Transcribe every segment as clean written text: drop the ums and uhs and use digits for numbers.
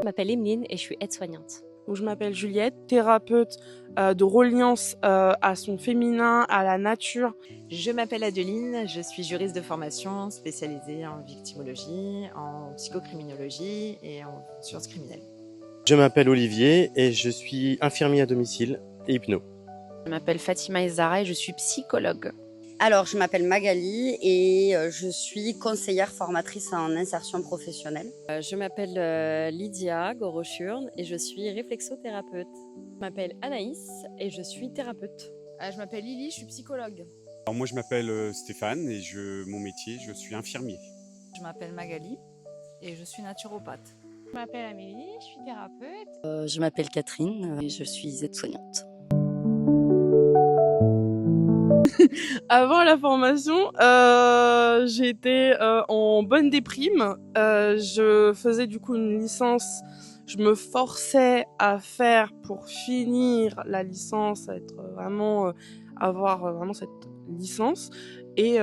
Je m'appelle Emeline et je suis aide-soignante. Donc, je m'appelle Juliette, thérapeute de reliance à son féminin, à la nature. Je m'appelle Adeline, je suis juriste de formation spécialisée en victimologie, en psychocriminologie et en sciences criminelles. Je m'appelle Olivier et je suis infirmier à domicile et hypno. Je m'appelle Fatima Ezara et je suis psychologue. Alors, je m'appelle Magali et je suis conseillère formatrice en insertion professionnelle. Je m'appelle Lydia Gorochurne et je suis réflexothérapeute. Je m'appelle Anaïs et je suis thérapeute. Je m'appelle Lily, je suis psychologue. Alors moi je m'appelle Stéphane et mon métier, je suis infirmier. Je m'appelle Magali et je suis naturopathe. Je m'appelle Amélie, je suis thérapeute. Je m'appelle Catherine et je suis aide-soignante. Avant la formation, j'étais en bonne déprime. Je faisais du coup une licence. Je me forçais à faire pour finir la licence, à être vraiment avoir vraiment cette licence. Et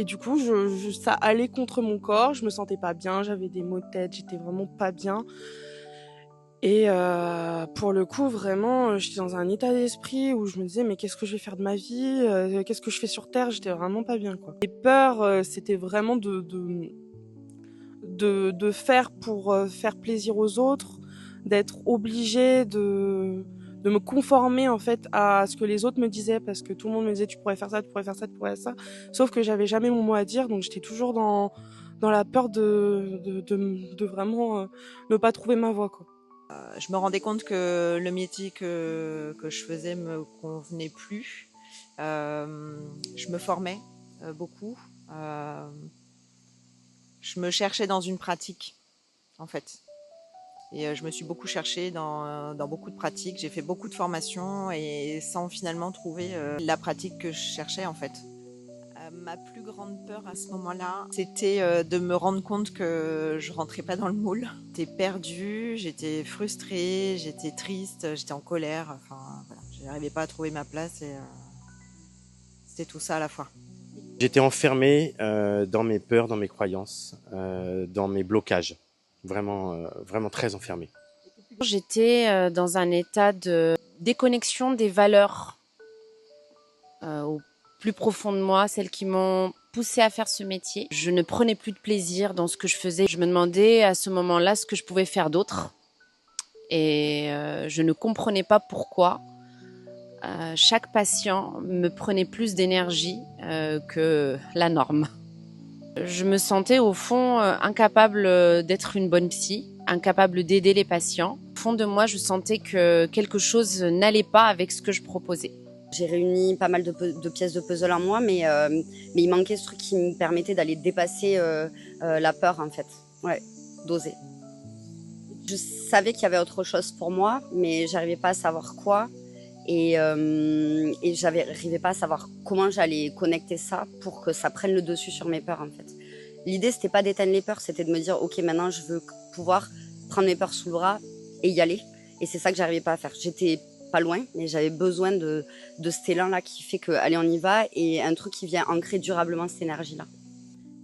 du coup, ça allait contre mon corps. Je me sentais pas bien. J'avais des maux de tête. J'étais vraiment pas bien. Et pour le coup, vraiment, j'étais dans un état d'esprit où je me disais mais qu'est-ce que je vais faire de ma vie, qu'est-ce que je fais sur Terre. J'étais vraiment pas bien, quoi. Les peurs, c'était vraiment de faire pour faire plaisir aux autres, d'être obligée de me conformer en fait à ce que les autres me disaient, parce que tout le monde me disait tu pourrais faire ça, tu pourrais faire ça, tu pourrais faire ça. Sauf que j'avais jamais mon mot à dire, donc j'étais toujours dans la peur de vraiment ne pas trouver ma voie, quoi. Je me rendais compte que le métier que je faisais me convenait plus. Je me formais beaucoup. Je me cherchais dans une pratique, en fait. Et je me suis beaucoup cherchée dans beaucoup de pratiques. J'ai fait beaucoup de formations et sans finalement trouver la pratique que je cherchais, en fait. Ma plus grande peur à ce moment-là, c'était de me rendre compte que je rentrais pas dans le moule. J'étais perdue, j'étais frustrée, j'étais triste, j'étais en colère. Enfin, voilà, je n'arrivais pas à trouver ma place et c'était tout ça à la fois. J'étais enfermé dans mes peurs, dans mes croyances, dans mes blocages. Vraiment très enfermé. J'étais dans un état de déconnexion des valeurs au plus profond de moi, celles qui m'ont poussée à faire ce métier. Je ne prenais plus de plaisir dans ce que je faisais. Je me demandais à ce moment-là ce que je pouvais faire d'autre. Et je ne comprenais pas pourquoi chaque patient me prenait plus d'énergie que la norme. Je me sentais au fond incapable d'être une bonne psy, incapable d'aider les patients. Au fond de moi, je sentais que quelque chose n'allait pas avec ce que je proposais. J'ai réuni pas mal de pièces de puzzle en moi, mais il manquait ce truc qui me permettait d'aller dépasser la peur, en fait. Ouais, d'oser. Je savais qu'il y avait autre chose pour moi, mais j'arrivais pas à savoir quoi. Et j'arrivais pas à savoir comment j'allais connecter ça pour que ça prenne le dessus sur mes peurs, en fait. L'idée, c'était pas d'éteindre les peurs, c'était de me dire, ok, maintenant, je veux pouvoir prendre mes peurs sous le bras et y aller. Et c'est ça que j'arrivais pas à faire. J'étais pas loin, mais j'avais besoin de cet élan-là qui fait que, allez, on y va, et un truc qui vient ancrer durablement cette énergie-là.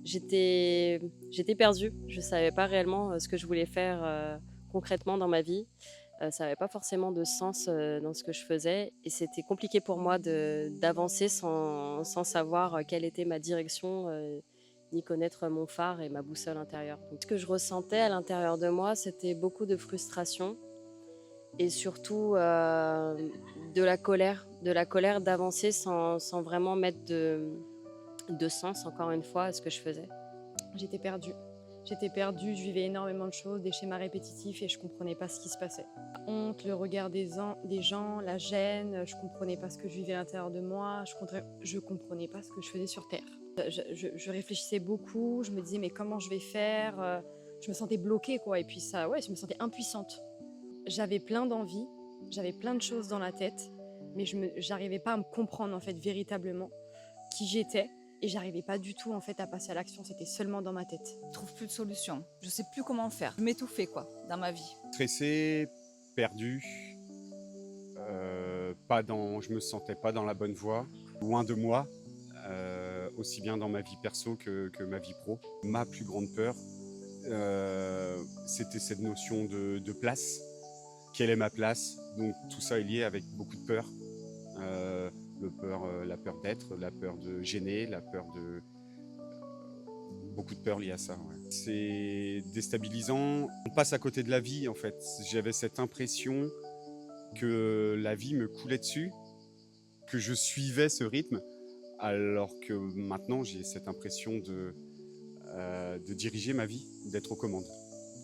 J'étais perdue, je savais pas réellement ce que je voulais faire concrètement dans ma vie. Ça n'avait pas forcément de sens dans ce que je faisais et c'était compliqué pour moi d'avancer sans savoir quelle était ma direction, ni connaître mon phare et ma boussole intérieure. Donc, ce que je ressentais à l'intérieur de moi, c'était beaucoup de frustration et surtout de la colère d'avancer sans vraiment mettre de sens, encore une fois, à ce que je faisais. J'étais perdue, je vivais énormément de choses, des schémas répétitifs et je comprenais pas ce qui se passait. La honte, le regard des gens, la gêne, je comprenais pas ce que je vivais à l'intérieur de moi, je comprenais pas ce que je faisais sur Terre. Je réfléchissais beaucoup, je me disais mais comment je vais faire, je me sentais bloquée, quoi, et puis ça, ouais, je me sentais impuissante. J'avais plein d'envies, j'avais plein de choses dans la tête, mais j'arrivais pas à me comprendre en fait véritablement qui j'étais. Et j'arrivais pas du tout en fait à passer à l'action, c'était seulement dans ma tête. Je trouve plus de solution, je sais plus comment faire. Je m'étouffais, quoi, dans ma vie. Stressé, perdu, je me sentais pas dans la bonne voie, loin de moi, aussi bien dans ma vie perso que ma vie pro. Ma plus grande peur, C'était cette notion de place. Quelle est ma place? Donc tout ça est lié avec beaucoup de peur. La peur d'être, la peur de gêner, la peur de... beaucoup de peur liées à ça. Ouais. C'est déstabilisant. On passe à côté de la vie, en fait. J'avais cette impression que la vie me coulait dessus, que je suivais ce rythme, alors que maintenant, j'ai cette impression de diriger ma vie, d'être aux commandes.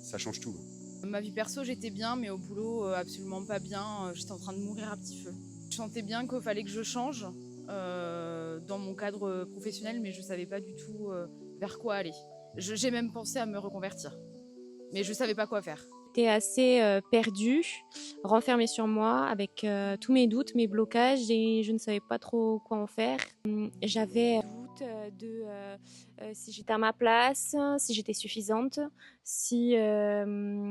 Ça change tout. Ma vie perso, j'étais bien, mais au boulot, absolument pas bien. J'étais en train de mourir à petit feu. Je sentais bien qu'il fallait que je change dans mon cadre professionnel, mais je savais pas du tout vers quoi aller. J'ai même pensé à me reconvertir, mais je savais pas quoi faire. J'étais assez perdue, renfermée sur moi avec tous mes doutes, mes blocages et je ne savais pas trop quoi en faire. J'avais doute de si j'étais à ma place, si j'étais suffisante, si ce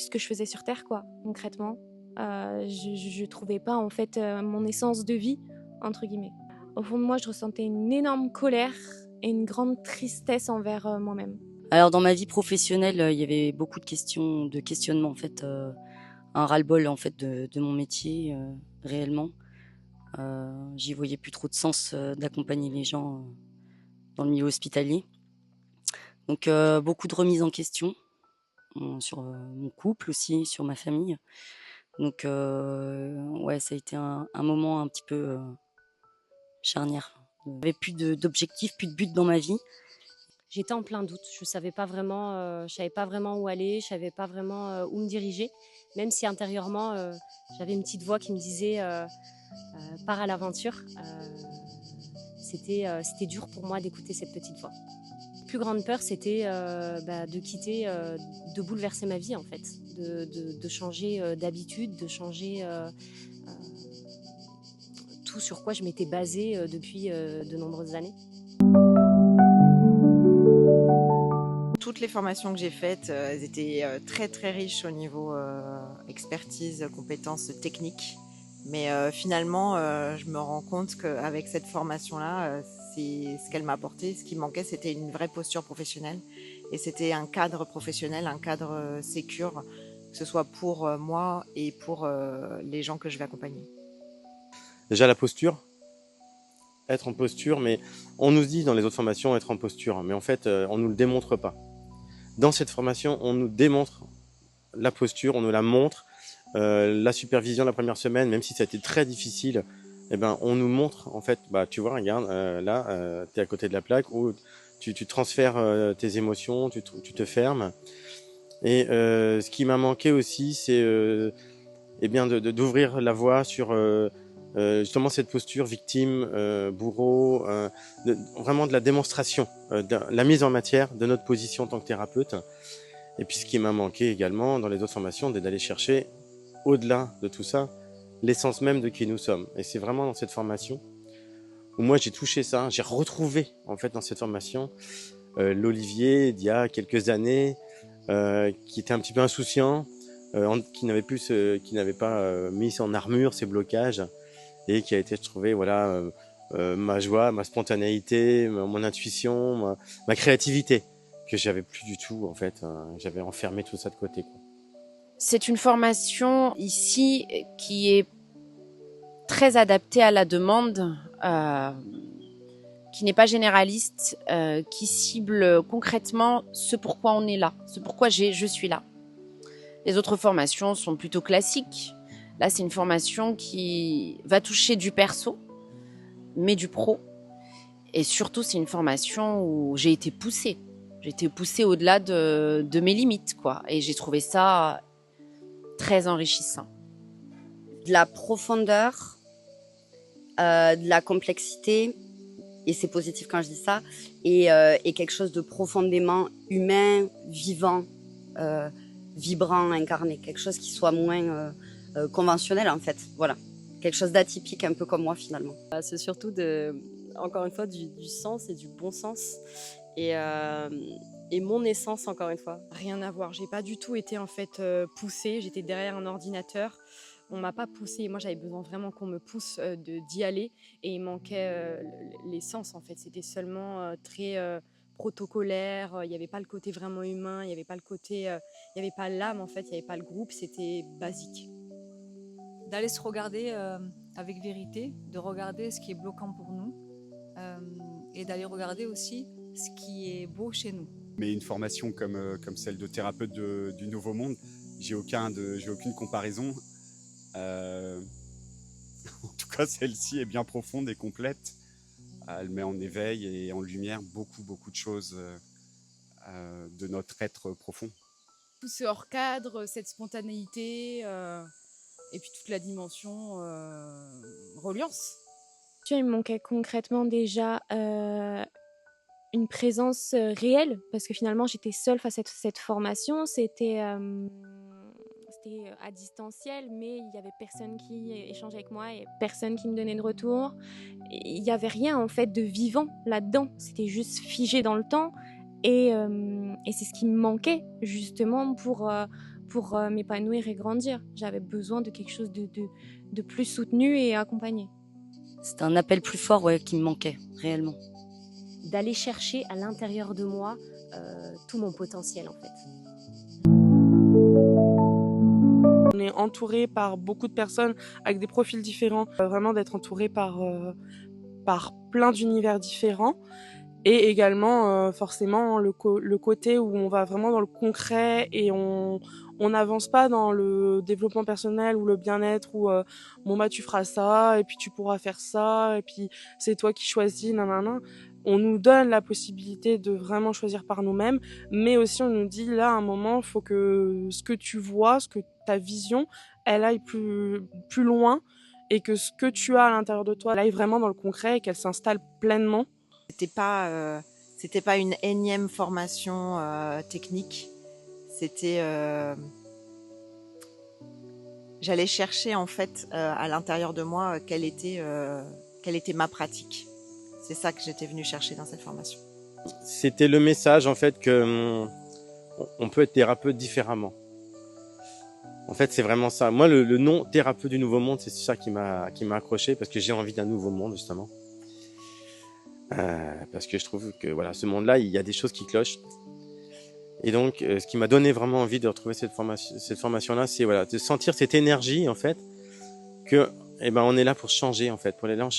que je faisais sur Terre, quoi, concrètement. Je trouvais pas en fait mon essence de vie, entre guillemets. Au fond de moi, je ressentais une énorme colère et une grande tristesse envers moi-même. Alors dans ma vie professionnelle, il y avait beaucoup de questionnements en fait, un ras-le-bol en fait de mon métier réellement. J'y voyais plus trop de sens d'accompagner les gens dans le milieu hospitalier. Donc beaucoup de remises en question sur mon couple aussi, sur ma famille. Donc ouais, ça a été un moment un petit peu charnière. J'avais plus d'objectifs, plus de but dans ma vie. J'étais en plein doute. Je savais pas vraiment où aller, je savais pas vraiment où me diriger. Même si intérieurement, j'avais une petite voix qui me disait pars à l'aventure. C'était dur pour moi d'écouter cette petite voix. La plus grande peur, c'était de quitter, de bouleverser ma vie en fait, de changer d'habitude, de changer tout sur quoi je m'étais basée depuis de nombreuses années. Toutes les formations que j'ai faites, elles étaient très très riches au niveau expertise, compétences techniques. Mais finalement, je me rends compte qu'avec cette formation-là, c'est ce qu'elle m'a apporté. Ce qui manquait, c'était une vraie posture professionnelle. Et c'était un cadre professionnel, un cadre sécure, que ce soit pour moi et pour les gens que je vais accompagner. Déjà la posture, être en posture, mais on nous dit dans les autres formations être en posture, mais en fait on nous le démontre pas. Dans cette formation, on nous démontre la posture, on nous la montre, la supervision la première semaine, même si ça a été très difficile, eh ben on nous montre en fait, tu vois, regarde, là, tu es à côté de la plaque, où tu transfères tes émotions, tu te fermes. Et ce qui m'a manqué aussi, c'est d'ouvrir la voie sur justement cette posture victime, bourreau, vraiment de la démonstration, de la mise en matière de notre position en tant que thérapeute. Et puis ce qui m'a manqué également dans les autres formations, c'est d'aller chercher, au-delà de tout ça, l'essence même de qui nous sommes. Et c'est vraiment dans cette formation où moi j'ai touché ça, j'ai retrouvé en fait dans cette formation l'Olivier d'il y a quelques années, qui était un petit peu insouciant, qui n'avait pas mis en armure ses blocages, et qui a été, je trouvais, voilà, ma joie, ma spontanéité, mon intuition, ma créativité, que j'avais plus du tout, en fait. J'avais enfermé tout ça de côté, quoi. C'est une formation ici qui est très adaptée à la demande, qui n'est pas généraliste, qui cible concrètement ce pourquoi on est là, ce pourquoi je suis là. Les autres formations sont plutôt classiques. Là, c'est une formation qui va toucher du perso, mais du pro. Et surtout, c'est une formation où j'ai été poussée. J'ai été poussée au-delà de mes limites, quoi. Et j'ai trouvé ça très enrichissant. De la profondeur, de la complexité, et c'est positif quand je dis ça, et quelque chose de profondément humain, vivant, vibrant, incarné. Quelque chose qui soit moins conventionnel, en fait. Voilà. Quelque chose d'atypique, un peu comme moi, finalement. C'est surtout, encore une fois, du sens et du bon sens. Et mon essence, encore une fois. Rien à voir. J'ai pas du tout été en fait poussée. J'étais derrière un ordinateur. On m'a pas poussée. Moi, j'avais besoin vraiment qu'on me pousse d'y aller. Et il manquait l'essence en fait. C'était seulement très protocolaire, il n'y avait pas le côté vraiment humain, il n'y avait pas le côté, il n'y avait pas l'âme en fait, il n'y avait pas le groupe, c'était basique. D'aller se regarder avec vérité, de regarder ce qui est bloquant pour nous et d'aller regarder aussi ce qui est beau chez nous. Mais une formation comme celle de thérapeute du Nouveau Monde, j'ai aucune comparaison. En tout cas, celle-ci est bien profonde et complète. Elle met en éveil et en lumière beaucoup de choses de notre être profond. Tout ce hors cadre, cette spontanéité et puis toute la dimension reliance. Il me manquait concrètement déjà une présence réelle, parce que finalement j'étais seule face à cette formation. C'était à distanciel, mais il n'y avait personne qui échangeait avec moi et personne qui me donnait de retour. Il n'y avait rien en fait de vivant là-dedans, c'était juste figé dans le temps et c'est ce qui me manquait justement pour m'épanouir et grandir. J'avais besoin de quelque chose de plus soutenu et accompagné. C'était un appel plus fort qui me manquait réellement. D'aller chercher à l'intérieur de moi tout mon potentiel en fait. On est entouré par beaucoup de personnes avec des profils différents, vraiment d'être entouré par plein d'univers différents. Et également, forcément, le côté où on va vraiment dans le concret et on n'avance pas dans le développement personnel ou le bien-être où bon bah tu feras ça et puis tu pourras faire ça et puis c'est toi qui choisis, nanana. On nous donne la possibilité de vraiment choisir par nous-mêmes, mais aussi on nous dit là à un moment, il faut que ce que tu vois, ce que ta vision, elle aille plus loin et que ce que tu as à l'intérieur de toi, elle aille vraiment dans le concret et qu'elle s'installe pleinement. C'était pas une énième formation technique. C'était j'allais chercher en fait à l'intérieur de moi quelle était ma pratique. C'est ça que j'étais venue chercher dans cette formation. C'était le message en fait que on peut être thérapeute différemment. En fait, c'est vraiment ça. Moi, le nom thérapeute du Nouveau Monde, c'est ça qui m'a accroché parce que j'ai envie d'un nouveau monde justement. Parce que je trouve que voilà, ce monde-là, il y a des choses qui clochent. Et donc, ce qui m'a donné vraiment envie de retrouver cette formation-là, c'est voilà, de sentir cette énergie en fait, que on est là pour changer en fait, pour aller là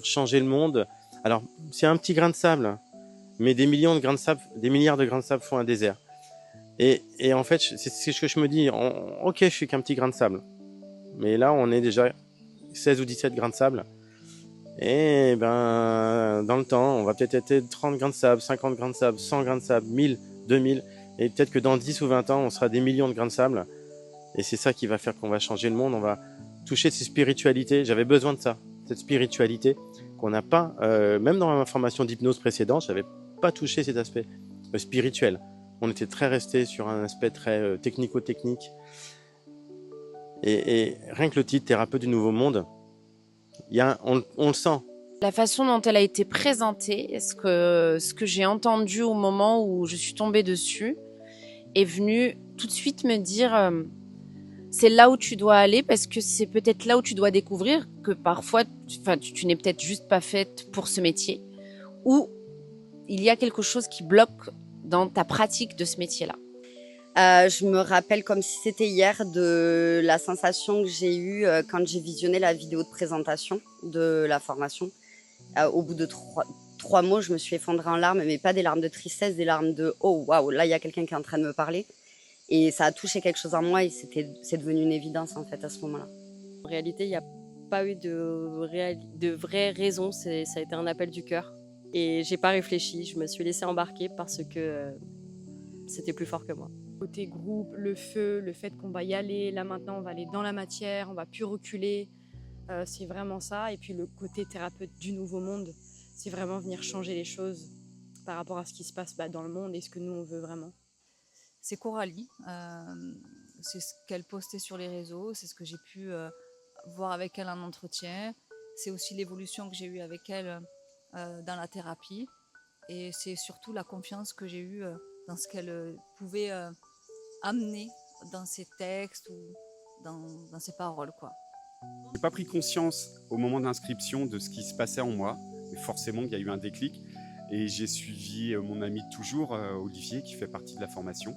changer le monde. Alors, c'est un petit grain de sable, mais des milliards de grains de sable font un désert. Et en fait, c'est ce que je me dis. Ok, je suis qu'un petit grain de sable, mais là, on est déjà 16 ou 17 grains de sable. Et dans le temps, on va peut-être être 30 grains de sable, 50 grains de sable, 100 grains de sable, 1000, 2000. Et peut-être que dans 10 ou 20 ans, on sera des millions de grains de sable. Et c'est ça qui va faire qu'on va changer le monde. On va toucher ces spiritualités. J'avais besoin de ça, cette spiritualité qu'on n'a pas, même dans ma formation d'hypnose précédente, j'avais pas touché cet aspect spirituel. On était très resté sur un aspect très technico-technique. Et rien que le titre thérapeute du Nouveau Monde, on le sent. La façon dont elle a été présentée, ce que j'ai entendu au moment où je suis tombée dessus, est venu tout de suite me dire c'est là où tu dois aller parce que c'est peut-être là où tu dois découvrir que parfois tu n'es peut-être juste pas faite pour ce métier ou il y a quelque chose qui bloque dans ta pratique de ce métier-là. Je me rappelle comme si c'était hier de la sensation que j'ai eue quand j'ai visionné la vidéo de présentation de la formation. Au bout de trois mots, je me suis effondrée en larmes, mais pas des larmes de tristesse, des larmes de « oh, waouh, là, il y a quelqu'un qui est en train de me parler ». Et ça a touché quelque chose en moi et c'est devenu une évidence en fait à ce moment-là. En réalité, il n'y a pas eu de vraie raison, ça a été un appel du cœur. Et j'ai pas réfléchi, je me suis laissée embarquer parce que c'était plus fort que moi. Côté groupe, le feu, le fait qu'on va y aller, là maintenant on va aller dans la matière, on va plus reculer, c'est vraiment ça. Et puis le côté thérapeute du Nouveau Monde, c'est vraiment venir changer les choses par rapport à ce qui se passe dans le monde et ce que nous on veut vraiment. C'est Coralie, c'est ce qu'elle postait sur les réseaux, c'est ce que j'ai pu voir avec elle en entretien. C'est aussi l'évolution que j'ai eue avec elle dans la thérapie. Et c'est surtout la confiance que j'ai eue dans ce qu'elle pouvait amener dans ses textes ou dans ses paroles, quoi. J'ai pas pris conscience au moment d'inscription de ce qui se passait en moi, mais forcément il y a eu un déclic. Et j'ai suivi mon ami de toujours, Olivier, qui fait partie de la formation.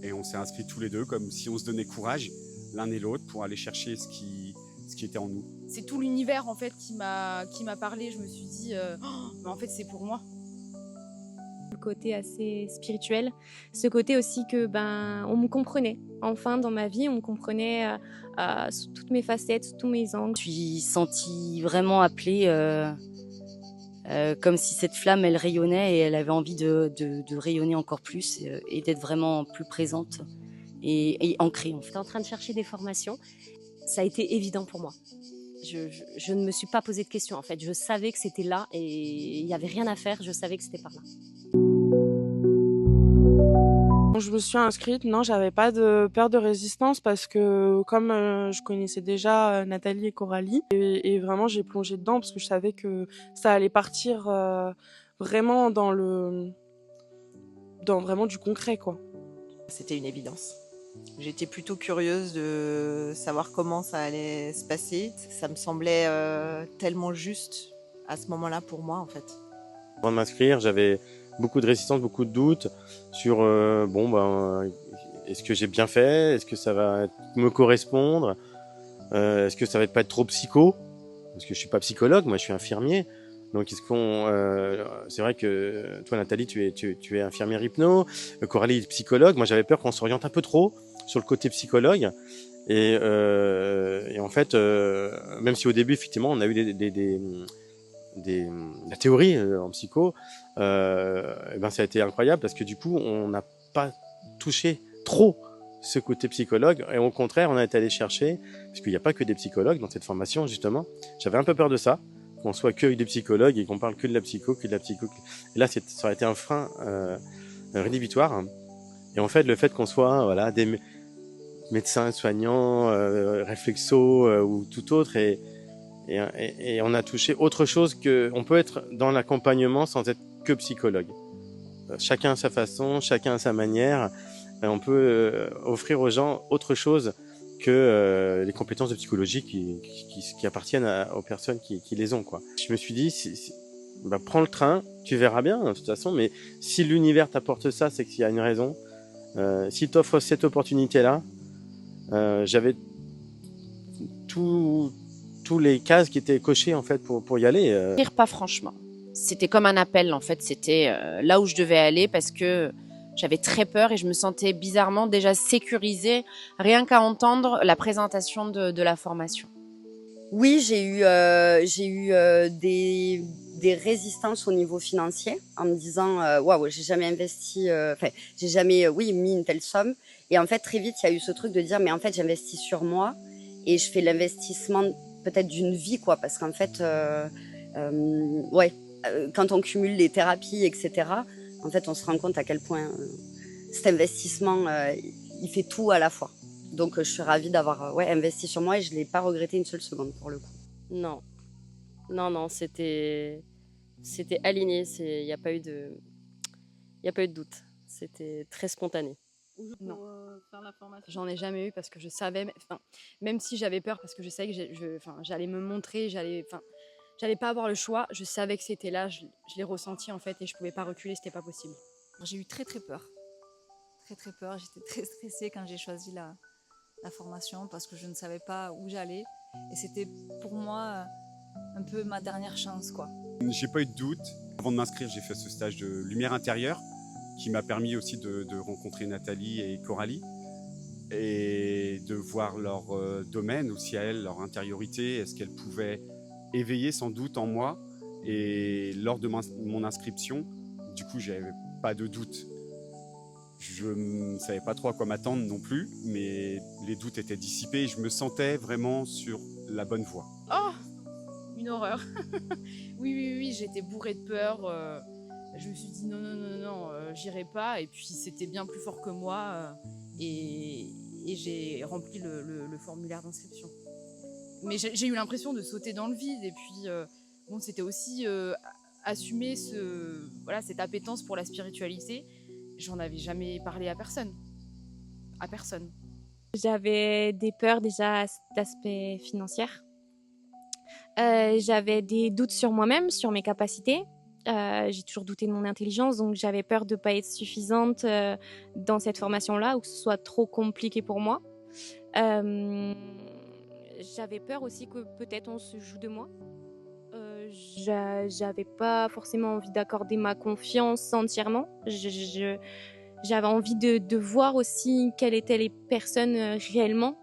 Et on s'est inscrits tous les deux comme si on se donnait courage l'un et l'autre pour aller chercher ce qui était en nous. C'est tout l'univers en fait qui m'a parlé. Je me suis dit, mais en fait c'est pour moi. Le côté assez spirituel, ce côté aussi que on me comprenait. Enfin, dans ma vie, on me comprenait sous toutes mes facettes, sous tous mes angles. Je me suis sentie vraiment appelée, comme si cette flamme, elle rayonnait et elle avait envie de rayonner encore plus et d'être vraiment plus présente et ancrée. En fait. J'étais en train de chercher des formations. Ça a été évident pour moi. Je ne me suis pas posé de questions en fait. Je savais que c'était là et il n'y avait rien à faire. Je savais que c'était par là. Quand je me suis inscrite, non, j'avais pas de peur de résistance parce que comme je connaissais déjà Nathalie et Coralie et vraiment j'ai plongé dedans parce que je savais que ça allait partir vraiment dans vraiment du concret quoi. C'était une évidence. J'étais plutôt curieuse de savoir comment ça allait se passer. Ça me semblait tellement juste à ce moment-là pour moi en fait. Avant de m'inscrire, j'avais beaucoup de résistance, beaucoup de doutes sur est-ce que j'ai bien fait, est-ce que ça va me correspondre, est-ce que ça va pas être trop psycho, parce que je suis pas psychologue, moi je suis infirmier. Donc c'est vrai que toi Nathalie tu es infirmière hypno, Coralie est psychologue. Moi j'avais peur qu'on s'oriente un peu trop sur le côté psychologue et en fait même si au début effectivement on a eu la théorie en psycho, ça a été incroyable parce que du coup on n'a pas touché trop ce côté psychologue et au contraire on a été allé chercher, parce qu'il n'y a pas que des psychologues dans cette formation justement. J'avais un peu peur de ça, qu'on soit que des psychologues et qu'on parle que de la psycho. Et là ça aurait été un frein rédhibitoire. Et en fait le fait qu'on soit des médecins, soignants, réflexos ou tout autre et on a touché autre chose que on peut être dans l'accompagnement sans être que psychologue. Chacun à sa façon, chacun à sa manière. On peut offrir aux gens autre chose que les compétences de psychologie qui appartiennent aux personnes qui les ont quoi. Je me suis dit prends le train, tu verras bien de toute façon, mais si l'univers t'apporte ça, c'est qu'il y a une raison. S'il t'offre cette opportunité-là, j'avais tous les cases qui étaient cochées en fait pour y aller. Pas franchement. C'était comme un appel en fait. C'était là où je devais aller parce que j'avais très peur et je me sentais bizarrement déjà sécurisée rien qu'à entendre la présentation de la formation. Oui, j'ai eu des résistances au niveau financier en me disant waouh, j'ai jamais investi, j'ai jamais mis une telle somme. Et en fait très vite il y a eu ce truc de dire mais en fait j'investis sur moi et je fais l'investissement peut-être d'une vie quoi, parce qu'en fait quand on cumule les thérapies etc. En fait, on se rend compte à quel point cet investissement, il fait tout à la fois. Donc, je suis ravie d'avoir investi sur moi et je ne l'ai pas regretté une seule seconde pour le coup. Non, c'était aligné. Il n'y a pas eu de doute. C'était très spontané. Non. J'en ai jamais eu parce que je savais, même si j'avais peur parce que je savais que j'allais me montrer, j'allais pas avoir le choix, je savais que c'était là, je l'ai ressenti en fait et je pouvais pas reculer, c'était pas possible. J'ai eu très peur. Très peur, j'étais très stressée quand j'ai choisi la formation parce que je ne savais pas où j'allais et c'était pour moi un peu ma dernière chance quoi. J'ai pas eu de doute. Avant de m'inscrire, j'ai fait ce stage de lumière intérieure qui m'a permis aussi de rencontrer Nathalie et Coralie et de voir leur domaine aussi à elles, leur intériorité, est-ce qu'elles pouvaient éveillé sans doute en moi et lors de mon inscription, du coup j'avais pas de doute. Je ne savais pas trop à quoi m'attendre non plus, mais les doutes étaient dissipés et je me sentais vraiment sur la bonne voie. Oh, une horreur. Oui, j'étais bourrée de peur. Je me suis dit non, j'irai pas. Et puis c'était bien plus fort que moi et j'ai rempli le formulaire d'inscription. Mais j'ai eu l'impression de sauter dans le vide et puis c'était aussi assumer cette appétence pour la spiritualité. J'en avais jamais parlé à personne. J'avais des peurs déjà d'aspect financier. J'avais des doutes sur moi-même, sur mes capacités. J'ai toujours douté de mon intelligence, donc j'avais peur de ne pas être suffisante dans cette formation-là ou que ce soit trop compliqué pour moi. J'avais peur aussi que peut-être on se joue de moi. J'avais pas forcément envie d'accorder ma confiance entièrement. J'avais envie de voir aussi quelles étaient les personnes réellement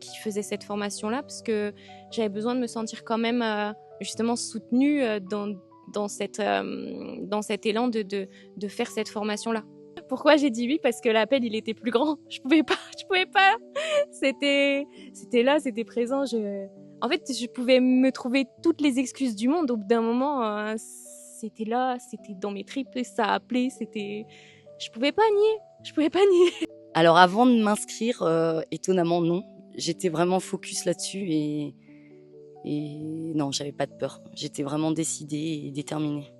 qui faisaient cette formation-là, parce que j'avais besoin de me sentir quand même justement soutenue dans cet élan de faire cette formation-là. Pourquoi j'ai dit oui? Parce que l'appel, il était plus grand. Je pouvais pas. C'était là, c'était présent. En fait, je pouvais me trouver toutes les excuses du monde. Au bout d'un moment, c'était là, c'était dans mes tripes, ça appelait, c'était... Je pouvais pas nier. Alors avant de m'inscrire, étonnamment non. J'étais vraiment focus là-dessus et non, j'avais pas de peur. J'étais vraiment décidée et déterminée.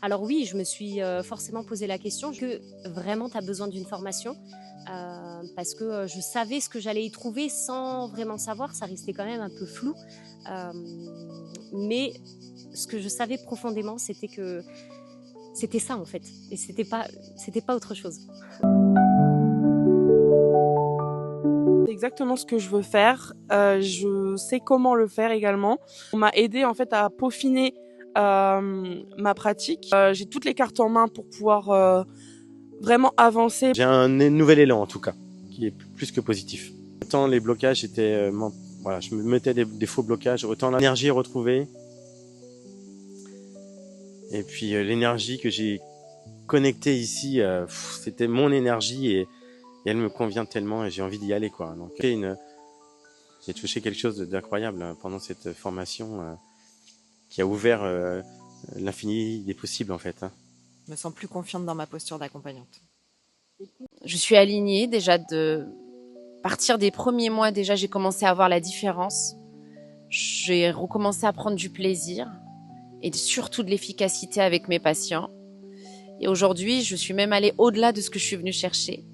Alors oui, je me suis forcément posé la question que vraiment tu as besoin d'une formation parce que je savais ce que j'allais y trouver sans vraiment savoir, ça restait quand même un peu flou. Mais ce que je savais profondément, c'était que c'était ça en fait, et c'était pas autre chose. C'est exactement ce que je veux faire. Je sais comment le faire également. On m'a aidé en fait à peaufiner ma pratique. J'ai toutes les cartes en main pour pouvoir vraiment avancer. J'ai un nouvel élan en tout cas, qui est plus que positif. Autant les blocages étaient, voilà, je me mettais des faux blocages, autant l'énergie est retrouvée. Et puis l'énergie que j'ai connectée ici, c'était mon énergie et elle me convient tellement et j'ai envie d'y aller, quoi. Donc j'ai touché quelque chose d'incroyable pendant cette formation qui a ouvert l'infini des possibles en fait. Je me sens plus confiante dans ma posture d'accompagnante. Je suis alignée déjà de partir des premiers mois. Déjà, j'ai commencé à voir la différence. J'ai recommencé à prendre du plaisir et surtout de l'efficacité avec mes patients. Et aujourd'hui, je suis même allée au-delà de ce que je suis venue chercher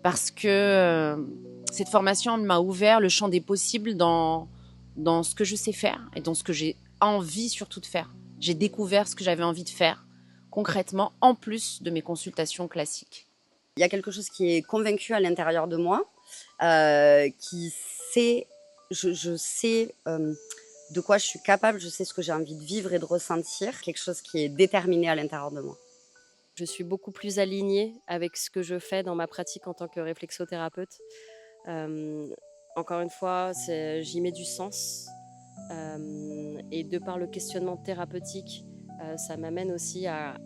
parce que cette formation m'a ouvert le champ des possibles dans ce que je sais faire et dans ce que j'ai envie surtout de faire. J'ai découvert ce que j'avais envie de faire concrètement en plus de mes consultations classiques. Il y a quelque chose qui est convaincu à l'intérieur de moi, qui sait, je sais de quoi je suis capable, je sais ce que j'ai envie de vivre et de ressentir, quelque chose qui est déterminé à l'intérieur de moi. Je suis beaucoup plus alignée avec ce que je fais dans ma pratique en tant que réflexothérapeute. Encore une fois, j'y mets du sens. Et de par le questionnement thérapeutique, ça m'amène aussi à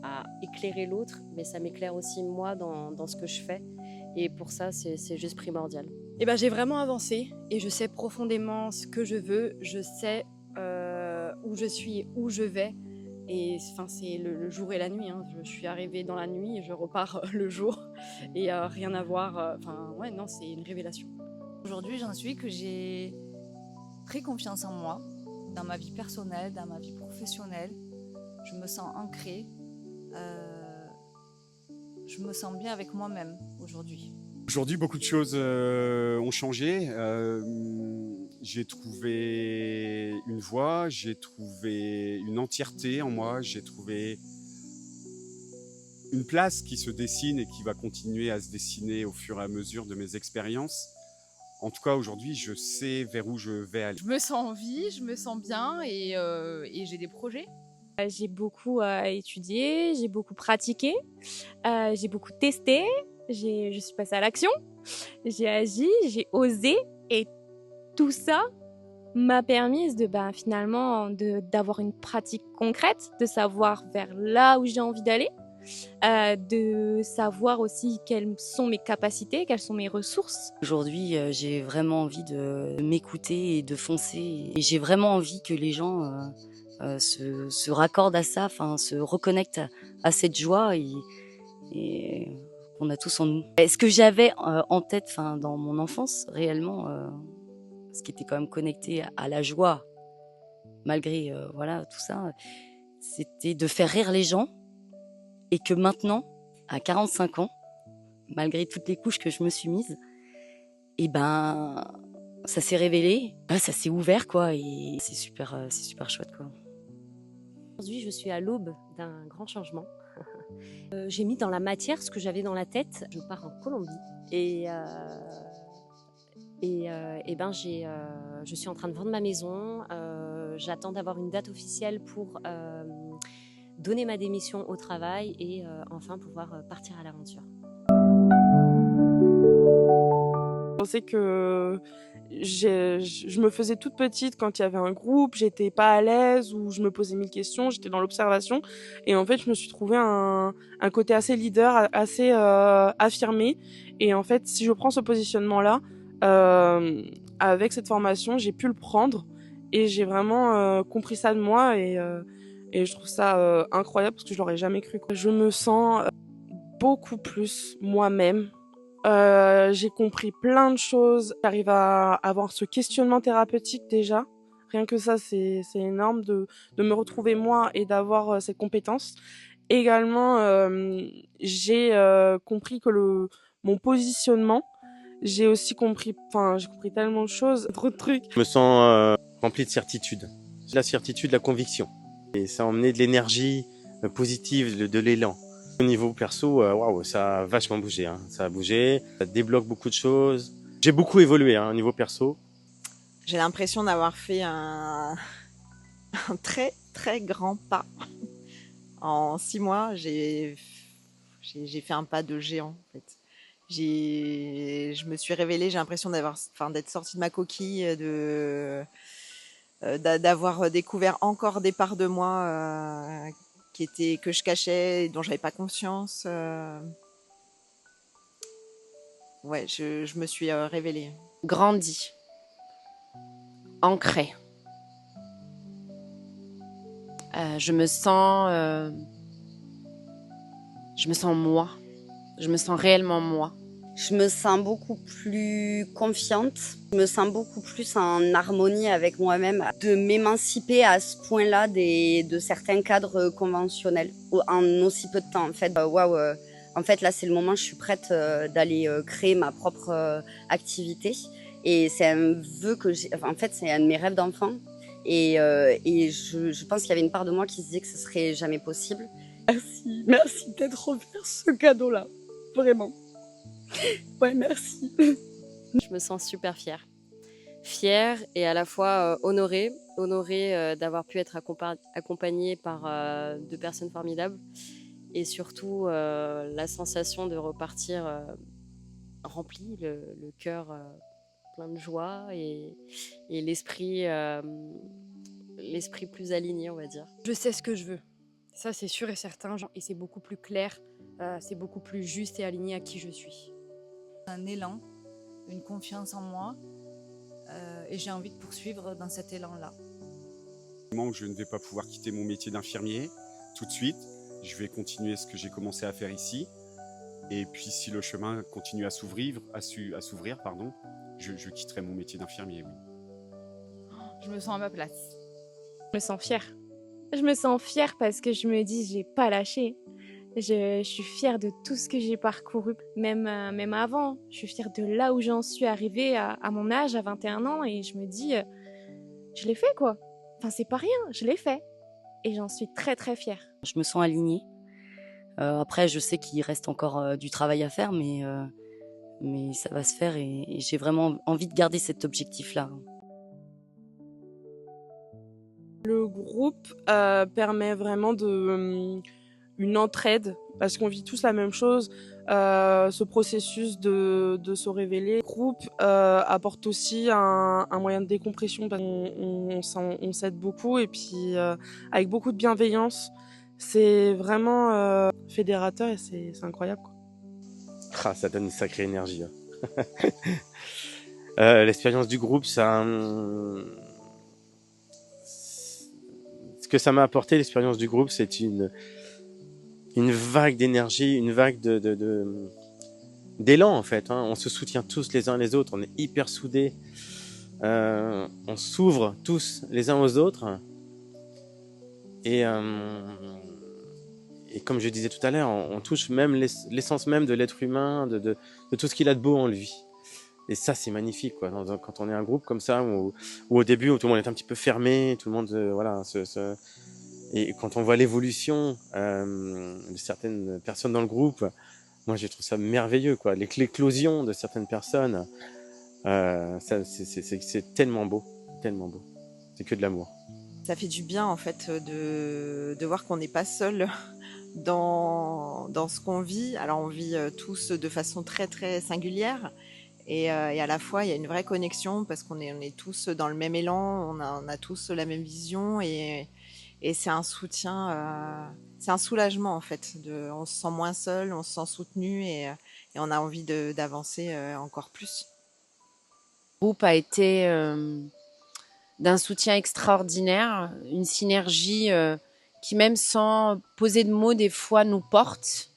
éclairer l'autre, mais ça m'éclaire aussi moi dans ce que je fais. Et pour ça, c'est juste primordial. Et ben, j'ai vraiment avancé et je sais profondément ce que je veux. Je sais où je suis, où je vais. Et enfin, c'est le jour et la nuit. Hein. Je suis arrivée dans la nuit et je repars le jour. Et rien à voir. Ouais, non, c'est une révélation. Aujourd'hui, j'en suis que j'ai très confiance en moi, dans ma vie personnelle, dans ma vie professionnelle. Je me sens ancrée. Je me sens bien avec moi-même aujourd'hui. Aujourd'hui, beaucoup de choses ont changé. J'ai trouvé une voie, j'ai trouvé une entièreté en moi, j'ai trouvé une place qui se dessine et qui va continuer à se dessiner au fur et à mesure de mes expériences. En tout cas, aujourd'hui, je sais vers où je vais aller. Je me sens en vie, je me sens bien et j'ai des projets. J'ai beaucoup étudié, j'ai beaucoup pratiqué, j'ai beaucoup testé, je suis passée à l'action, j'ai agi, j'ai osé et tout ça m'a permis finalement d'avoir une pratique concrète, de savoir vers là où j'ai envie d'aller, de savoir aussi quelles sont mes capacités, quelles sont mes ressources. Aujourd'hui, j'ai vraiment envie de m'écouter et de foncer et j'ai vraiment envie que les gens se raccordent à ça, se reconnectent à cette joie et qu'on a tous en nous. Et ce que j'avais en tête dans mon enfance, réellement, ce qui était quand même connecté à la joie, malgré tout ça, c'était de faire rire les gens et que maintenant, à 45 ans, malgré toutes les couches que je me suis mise, ça s'est révélé, ça s'est ouvert quoi, et c'est super chouette quoi. Aujourd'hui, je suis à l'aube d'un grand changement. J'ai mis dans la matière ce que j'avais dans la tête. Je pars en Colombie et ben je suis en train de vendre ma maison. J'attends d'avoir une date officielle pour donner ma démission au travail et enfin pouvoir partir à l'aventure. Je pensais que je me faisais toute petite quand il y avait un groupe, j'étais pas à l'aise ou je me posais 1000 questions, j'étais dans l'observation et en fait je me suis trouvé un côté assez leader, assez affirmé et en fait si je prends ce positionnement-là, avec cette formation j'ai pu le prendre et j'ai vraiment compris ça de moi et je trouve ça incroyable parce que je l'aurais jamais cru. Je me sens beaucoup plus moi-même. J'ai compris plein de choses. J'arrive à avoir ce questionnement thérapeutique déjà. Rien que ça, c'est énorme de me retrouver moi et d'avoir cette compétence. Également, j'ai compris que mon positionnement, j'ai compris tellement de choses, trop de trucs. Je me sens rempli de certitude. La certitude, la conviction. Et ça a emmené de l'énergie positive, de l'élan. Au niveau perso, waouh, ça a vachement bougé. Hein. Ça a bougé, ça débloque beaucoup de choses. J'ai beaucoup évolué au niveau perso. J'ai l'impression d'avoir fait un très très grand pas. En 6 mois, j'ai fait un pas de géant en fait. Je me suis révélée, j'ai l'impression d'être sortie de ma coquille, d'avoir découvert encore des parts de moi que je cachais et dont j'avais pas conscience. Ouais, je me suis révélée. Grandi. Ancrée. Je me sens moi. Je me sens réellement moi. Je me sens beaucoup plus confiante. Je me sens beaucoup plus en harmonie avec moi-même. De m'émanciper à ce point-là de certains cadres conventionnels en aussi peu de temps. En fait, en fait, là, c'est le moment. Je suis prête d'aller créer ma propre activité. Et c'est un vœu que j'ai. En fait, c'est un de mes rêves d'enfant. Et je pense qu'il y avait une part de moi qui se disait que ce serait jamais possible. Merci d'être offert ce cadeau-là. Vraiment. Ouais, merci. Je me sens super fière. Fière et à la fois honorée d'avoir pu être accompagnée par deux personnes formidables et surtout la sensation de repartir remplie, le cœur plein de joie et l'esprit plus aligné, on va dire. Je sais ce que je veux. Ça, c'est sûr et certain. Et c'est beaucoup plus clair, c'est beaucoup plus juste et aligné à qui je suis. Un élan, une confiance en moi et j'ai envie de poursuivre dans cet élan-là. Je ne vais pas pouvoir quitter mon métier d'infirmier tout de suite. Je vais continuer ce que j'ai commencé à faire ici. Et puis si le chemin continue à s'ouvrir, je quitterai mon métier d'infirmier. Oui. Je me sens à ma place. Je me sens fière. Je me sens fière parce que je me dis j'ai pas lâché. Je suis fière de tout ce que j'ai parcouru, même avant. Je suis fière de là où j'en suis arrivée à mon âge, à 21 ans, et je me dis, je l'ai fait quoi. Enfin, c'est pas rien, je l'ai fait. Et j'en suis très très fière. Je me sens alignée. Après, je sais qu'il reste encore du travail à faire, mais ça va se faire et j'ai vraiment envie de garder cet objectif-là. Le groupe permet vraiment une entraide parce qu'on vit tous la même chose. Ce processus de se révéler. Le groupe apporte aussi un moyen de décompression parce qu'on s'aide beaucoup et puis avec beaucoup de bienveillance. C'est vraiment fédérateur et c'est incroyable, quoi. Ah, ça donne une sacrée énergie. Hein. L'expérience du groupe, ce que ça m'a apporté, l'expérience du groupe, c'est une vague d'énergie, une vague d'élan en fait. Hein. On se soutient tous les uns les autres, on est hyper soudés. On s'ouvre tous les uns aux autres. Et comme je disais tout à l'heure, on touche même l'essence même de l'être humain, de tout ce qu'il a de beau en lui. Et ça, c'est magnifique, quoi. Quand on est un groupe comme ça, où au début, où tout le monde est un petit peu fermé, tout le monde, voilà. Et quand on voit l'évolution de certaines personnes dans le groupe, moi je trouve ça merveilleux, quoi. L'éclosion de certaines personnes, c'est tellement beau, tellement beau. C'est que de l'amour. Ça fait du bien en fait de voir qu'on n'est pas seul dans ce qu'on vit. Alors on vit tous de façon très très singulière et à la fois il y a une vraie connexion parce qu'on est tous dans le même élan, on a tous la même vision et c'est un soutien, c'est un soulagement en fait. On se sent moins seul, on se sent soutenu et on a envie d'avancer encore plus. Le groupe a été d'un soutien extraordinaire, une synergie qui même sans poser de mots des fois nous porte.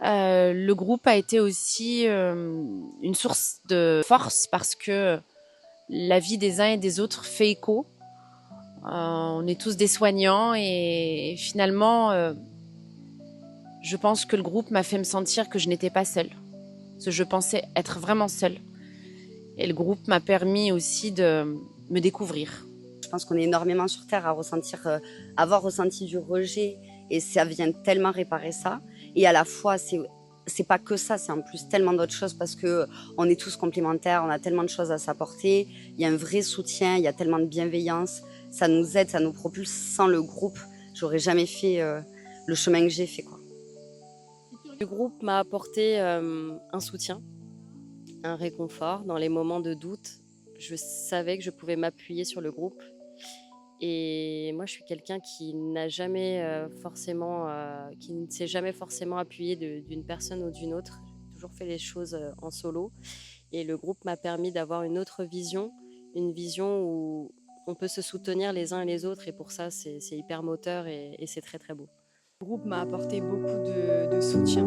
Le groupe a été aussi une source de force parce que la vie des uns et des autres fait écho. On est tous des soignants et finalement, je pense que le groupe m'a fait me sentir que je n'étais pas seule. Parce que je pensais être vraiment seule. Et le groupe m'a permis aussi de me découvrir. Je pense qu'on est énormément sur Terre à ressentir, avoir ressenti du rejet et ça vient tellement réparer ça. Et à la fois, c'est pas que ça, c'est en plus tellement d'autres choses parce que on est tous complémentaires, on a tellement de choses à s'apporter. Il y a un vrai soutien, il y a tellement de bienveillance. Ça nous aide, ça nous propulse. Sans le groupe, j'aurais jamais fait le chemin que j'ai fait, quoi. Le groupe m'a apporté un soutien, un réconfort dans les moments de doute. Je savais que je pouvais m'appuyer sur le groupe. Et moi, je suis quelqu'un qui n'a jamais qui ne s'est jamais forcément appuyé d'une personne ou d'une autre. J'ai toujours fait les choses en solo. Et le groupe m'a permis d'avoir une autre vision, une vision où on peut se soutenir les uns et les autres. Et pour ça, c'est hyper moteur et c'est très, très beau. Le groupe m'a apporté beaucoup de soutien,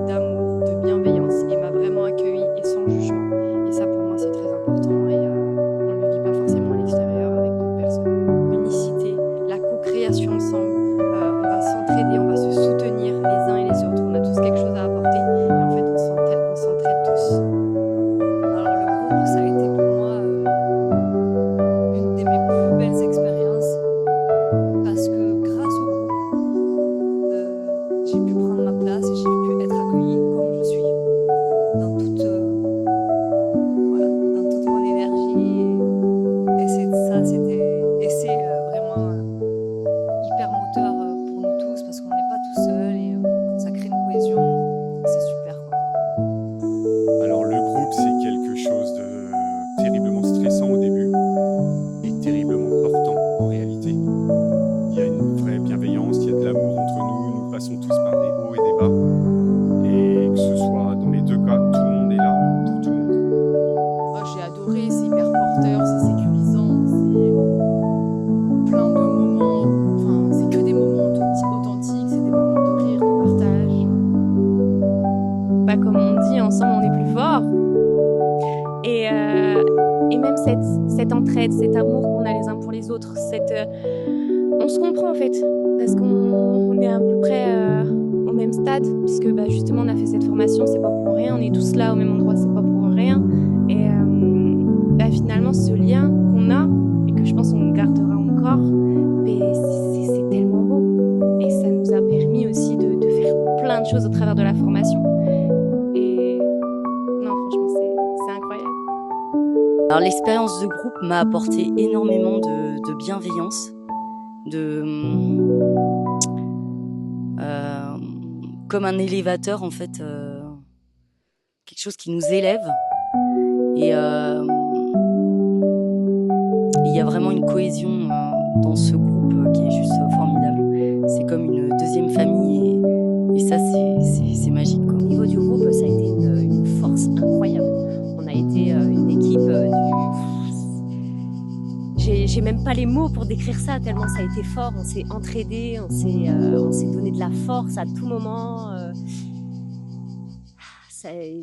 d'amour, de bienveillance et m'a vraiment accueilli et sans jugement. Et ça, pour moi, c'est très important et on ne le vit pas forcément à l'extérieur avec d'autres personnes. L'unicité, la co-création ensemble, on va s'entraider, on va se soutenir les uns et les autres. On a tous quelque chose à apporter et en fait, on s'entraide tous. Alors le groupe, ça a été pour moi une de mes plus belles expériences parce que grâce au groupe, j'ai pu prendre ma place et j'ai pu être accueillie comme je suis, dans toute mon énergie. Et c'est vraiment hyper moteur pour nous tous parce qu'on n'est pas tout seul et ça crée une cohésion. C'est super, quoi. Alors le groupe, c'est quelque chose de terriblement stressant au début et terriblement portant en réalité. Il y a une vraie bienveillance, il y a de l'amour entre nous, nous passons tous par des hauts et des bas. Et que ce soit dans les deux cas, tout le monde est là pour tout le monde. Oh, j'ai adoré, c'est hyper porteur, c'est sécurisant, c'est plein de moments, enfin c'est que des moments authentiques, c'est des moments de rire, de partage. Bah, comme on dit, ensemble on est plus fort. Et même cette entraide, cet amour qu'on a les uns pour les autres, on se comprend en fait, parce qu'on est à peu près au même stade, puisque bah, justement on a fait cette formation, c'est pas pour rien, on est tous là au même endroit, c'est pas pour rien. Et bah, finalement ce lien qu'on a, et que je pense qu'on gardera encore, c'est tellement beau. Et ça nous a permis aussi de faire plein de choses au travers de la formation. Et non, franchement, c'est incroyable. Alors l'expérience de groupe m'a apporté énormément de bienveillance, comme un élévateur en fait, quelque chose qui nous élève. Et il y a vraiment une cohésion dans ce groupe qui est juste formidable. C'est comme une deuxième famille et ça c'est magique, quoi. Au niveau du groupe, ça a été une force incroyable. On a été une équipe j'ai même pas les mots pour décrire ça, tellement ça a été fort. On s'est entraidés, on s'est donné de la force à tout moment. Ouais,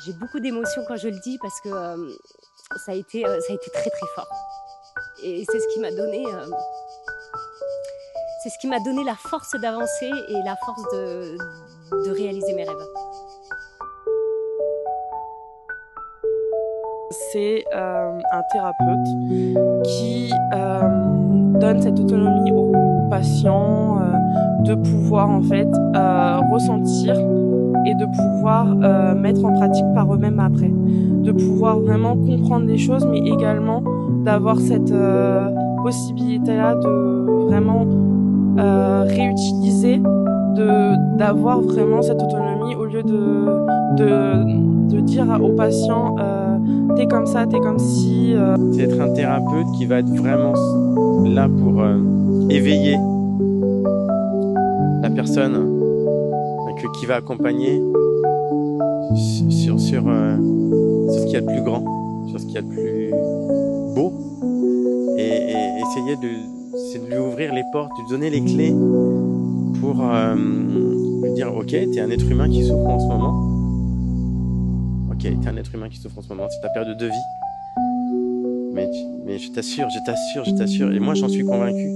j'ai beaucoup d'émotions quand je le dis parce que ça a été très très fort. Et c'est ce qui m'a donné, la force d'avancer et la force de réaliser mes rêves. c'est un thérapeute qui donne cette autonomie aux patients de pouvoir en fait ressentir et de pouvoir mettre en pratique par eux-mêmes après, de pouvoir vraiment comprendre les choses, mais également d'avoir cette possibilité-là de vraiment réutiliser, d'avoir vraiment cette autonomie au lieu de dire aux patients t'es comme ça, t'es comme ci. C'est être un thérapeute qui va être vraiment là pour éveiller la personne, qui va accompagner sur ce qu'il y a de plus grand, sur ce qu'il y a de plus beau, et essayer de lui ouvrir les portes, de lui donner les clés pour lui dire ok, t'es un être humain qui souffre en ce moment. Ok, t'es un être humain qui souffre en ce moment, c'est ta période de vie. Mais je t'assure, et moi j'en suis convaincu,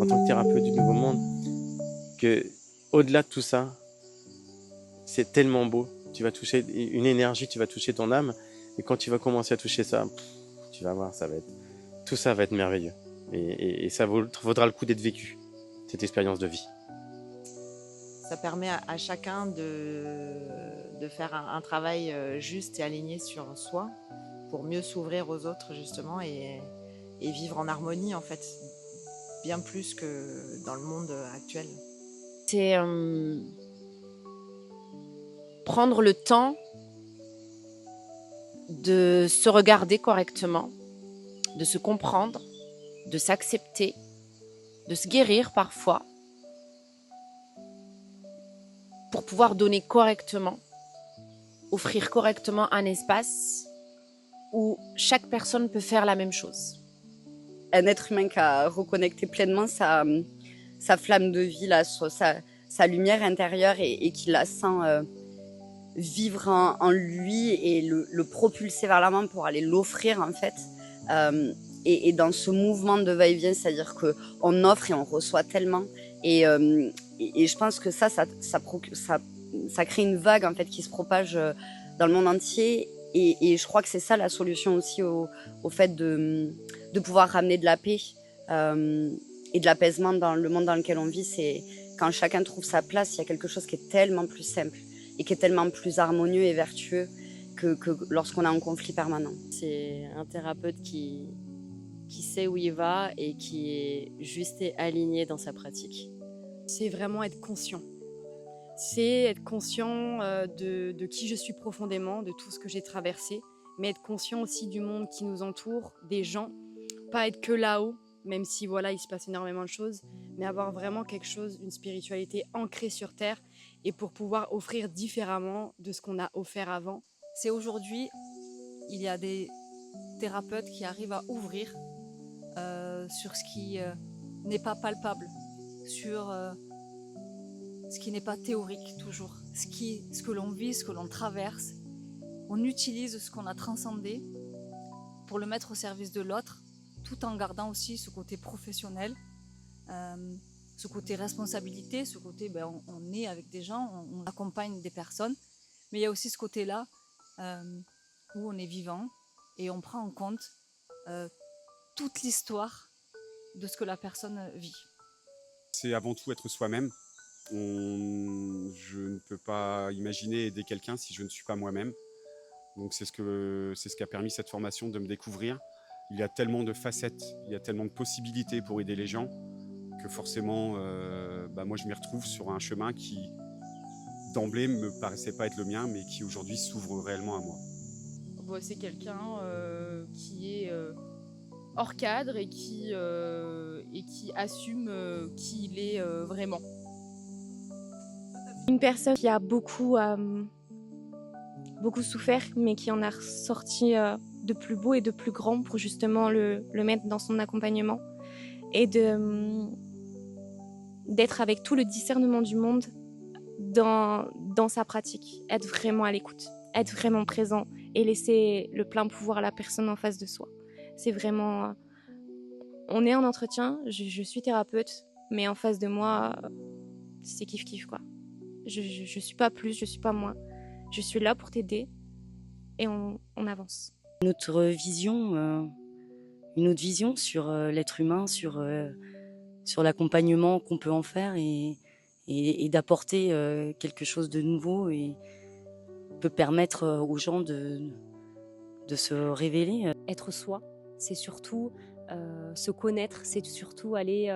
en tant que thérapeute du Nouveau Monde, que au-delà de tout ça, c'est tellement beau. Tu vas toucher une énergie, tu vas toucher ton âme, et quand tu vas commencer à toucher ça, tu vas voir, tout ça va être merveilleux. Et ça vaudra le coup d'être vécu, cette expérience de vie. Ça permet à chacun de faire un travail juste et aligné sur soi pour mieux s'ouvrir aux autres justement et vivre en harmonie en fait, bien plus que dans le monde actuel. C'est prendre le temps de se regarder correctement, de se comprendre, de s'accepter, de se guérir parfois, pour pouvoir donner correctement, offrir correctement un espace où chaque personne peut faire la même chose. Un être humain qui a reconnecté pleinement sa flamme de vie, là, sa lumière intérieure et qui la sent vivre en lui et le propulser vers l'avant pour aller l'offrir en fait. Et dans ce mouvement de va-et-vient, c'est-à-dire qu'on offre et on reçoit tellement. Et je pense que ça crée une vague en fait qui se propage dans le monde entier. Et je crois que c'est ça la solution aussi au fait de pouvoir ramener de la paix et de l'apaisement dans le monde dans lequel on vit. C'est quand chacun trouve sa place, il y a quelque chose qui est tellement plus simple et qui est tellement plus harmonieux et vertueux que lorsqu'on a un conflit permanent. C'est un thérapeute qui sait où il va et qui est juste et aligné dans sa pratique. C'est vraiment être conscient. C'est être conscient de qui je suis profondément, de tout ce que j'ai traversé, mais être conscient aussi du monde qui nous entoure, des gens, pas être que là-haut, même si voilà, il se passe énormément de choses, mais avoir vraiment quelque chose, une spiritualité ancrée sur terre et pour pouvoir offrir différemment de ce qu'on a offert avant. C'est aujourd'hui, il y a des thérapeutes qui arrivent à ouvrir sur ce qui n'est pas palpable, sur ce qui n'est pas théorique toujours, ce que l'on vit, ce que l'on traverse. On utilise ce qu'on a transcendé pour le mettre au service de l'autre, tout en gardant aussi ce côté professionnel, ce côté responsabilité, ce côté on est avec des gens, on accompagne des personnes, mais il y a aussi ce côté-là où on est vivant et on prend en compte toute l'histoire de ce que la personne vit. C'est avant tout être soi-même. Je ne peux pas imaginer aider quelqu'un si je ne suis pas moi-même. Donc c'est ce qui a permis cette formation de me découvrir. Il y a tellement de facettes, il y a tellement de possibilités pour aider les gens que forcément, moi je m'y retrouve sur un chemin qui d'emblée ne me paraissait pas être le mien, mais qui aujourd'hui s'ouvre réellement à moi. C'est quelqu'un qui est hors cadre et qui assume qui il est vraiment. Une personne qui a beaucoup souffert, mais qui en a ressorti de plus beau et de plus grand pour justement le mettre dans son accompagnement et d'être avec tout le discernement du monde dans sa pratique, être vraiment à l'écoute, être vraiment présent et laisser le plein pouvoir à la personne en face de soi. C'est vraiment... on est en entretien, je suis thérapeute, mais en face de moi, c'est kiff-kiff quoi. Je suis pas plus, je suis pas moins. Je suis là pour t'aider et on avance. Une autre vision sur l'être humain, sur l'accompagnement qu'on peut en faire et d'apporter quelque chose de nouveau et peut permettre aux gens de se révéler. Être soi, c'est surtout se connaître, c'est surtout aller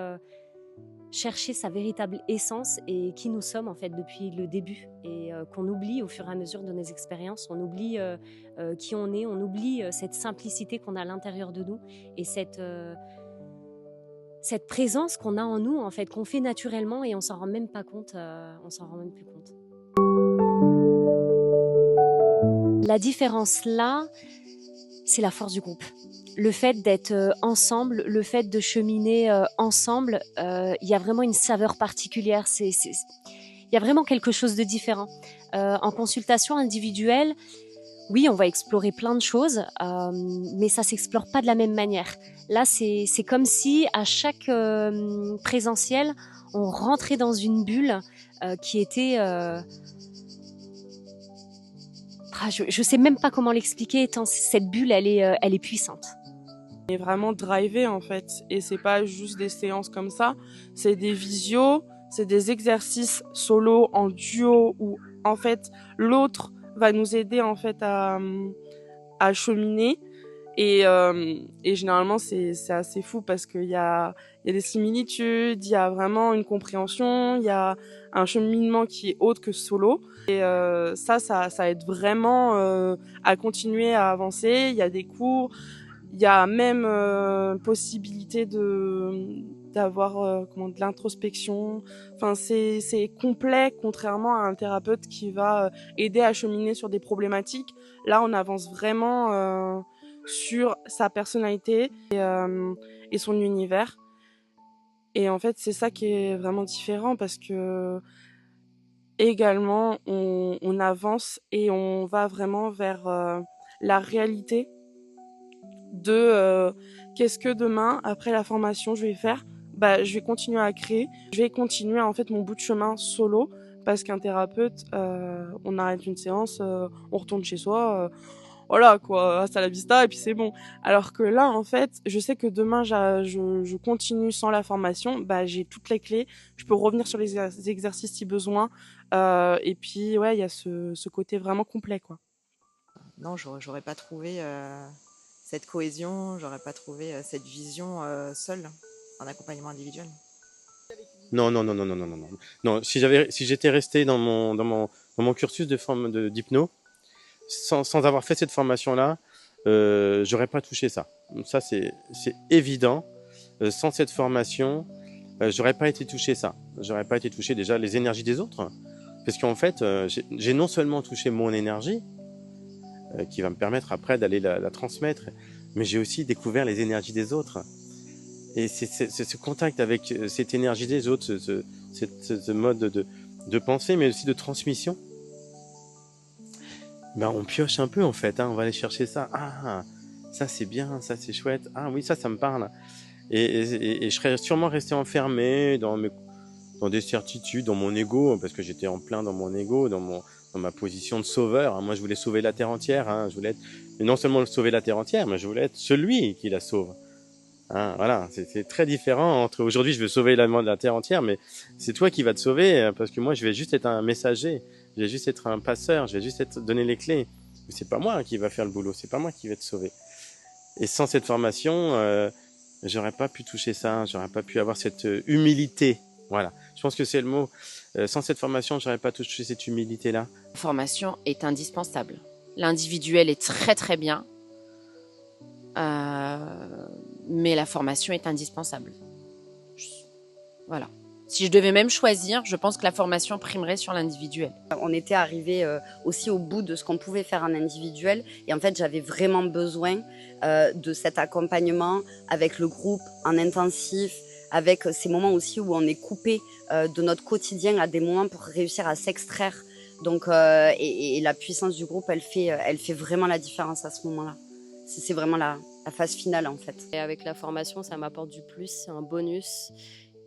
chercher sa véritable essence et qui nous sommes en fait depuis le début et qu'on oublie au fur et à mesure de nos expériences, on oublie qui on est, on oublie cette simplicité qu'on a à l'intérieur de nous et cette présence qu'on a en nous en fait, qu'on fait naturellement et on s'en rend même pas compte, on s'en rend même plus compte. La différence là, c'est la force du groupe. Le fait d'être ensemble, le fait de cheminer ensemble, il y a vraiment une saveur particulière. Il y a vraiment quelque chose de différent. En consultation individuelle, oui, on va explorer plein de choses, mais ça s'explore pas de la même manière. Là, c'est comme si à chaque présentiel, on rentrait dans une bulle qui était... je sais même pas comment l'expliquer, tant cette bulle, elle est puissante. On est vraiment drivé en fait, et c'est pas juste des séances comme ça, c'est des visios, c'est des exercices solo, en duo, où en fait l'autre va nous aider en fait à cheminer. Et généralement c'est assez fou parce qu'il y a des similitudes, il y a vraiment une compréhension, il y a un cheminement qui est autre que solo. Et ça aide vraiment à continuer à avancer. Il y a des cours, il y a même possibilité d'avoir de l'introspection. Enfin c'est complet contrairement à un thérapeute qui va aider à cheminer sur des problématiques. Là on avance vraiment sur sa personnalité et son univers. Et en fait, c'est ça qui est vraiment différent parce que également, on avance et on va vraiment vers la réalité de qu'est-ce que demain, après la formation, je vais faire. Bah, je vais continuer à créer. Je vais continuer en fait mon bout de chemin solo parce qu'un thérapeute, on arrête une séance, on retourne chez soi. Voilà quoi, hasta la vista et puis c'est bon. Alors que là en fait, je sais que demain je continue sans la formation, bah j'ai toutes les clés, je peux revenir sur les exercices si besoin et puis ouais, il y a ce côté vraiment complet quoi. Non, j'aurais pas trouvé cette cohésion, j'aurais pas trouvé cette vision seule en accompagnement individuel. Non. Non, si j'étais resté dans mon cursus d'hypno, sans avoir fait cette formation-là, j'aurais pas touché ça. Ça, c'est évident. Sans cette formation, j'aurais pas été touché ça. J'aurais pas été touché déjà les énergies des autres. Parce qu'en fait, j'ai non seulement touché mon énergie, qui va me permettre après d'aller la transmettre, mais j'ai aussi découvert les énergies des autres. Et c'est ce contact avec cette énergie des autres, ce mode de pensée, mais aussi de transmission. Ben, on pioche un peu en fait, hein, on va aller chercher ça. Ah, ça c'est bien, ça c'est chouette. Ah oui, ça me parle. Et je serais sûrement resté enfermé dans des certitudes, dans mon ego, parce que j'étais en plein dans mon ego, dans ma position de sauveur. Moi, je voulais sauver la terre entière. Hein. Je voulais être, et non seulement sauver la terre entière, mais je voulais être celui qui la sauve. Hein, voilà, c'est très différent entre aujourd'hui je veux sauver la terre entière, mais c'est toi qui vas te sauver parce que moi je vais juste être un messager, je vais juste être un passeur, je vais juste donner les clés. Mais c'est pas moi qui va faire le boulot, c'est pas moi qui vais te sauver. Et sans cette formation, j'aurais pas pu toucher ça, j'aurais pas pu avoir cette humilité. Voilà, je pense que c'est le mot. Sans cette formation, j'aurais pas touché cette humilité-là. La formation est indispensable. L'individuel est très très bien. Mais la formation est indispensable. Voilà. Si je devais même choisir, je pense que la formation primerait sur l'individuel. On était arrivé aussi au bout de ce qu'on pouvait faire en individuel. Et en fait, j'avais vraiment besoin de cet accompagnement avec le groupe en intensif, avec ces moments aussi où on est coupé de notre quotidien à des moments pour réussir à s'extraire. Donc, et la puissance du groupe, elle fait vraiment la différence à ce moment-là. C'est vraiment la phase finale en fait. Et avec la formation, ça m'apporte du plus, c'est un bonus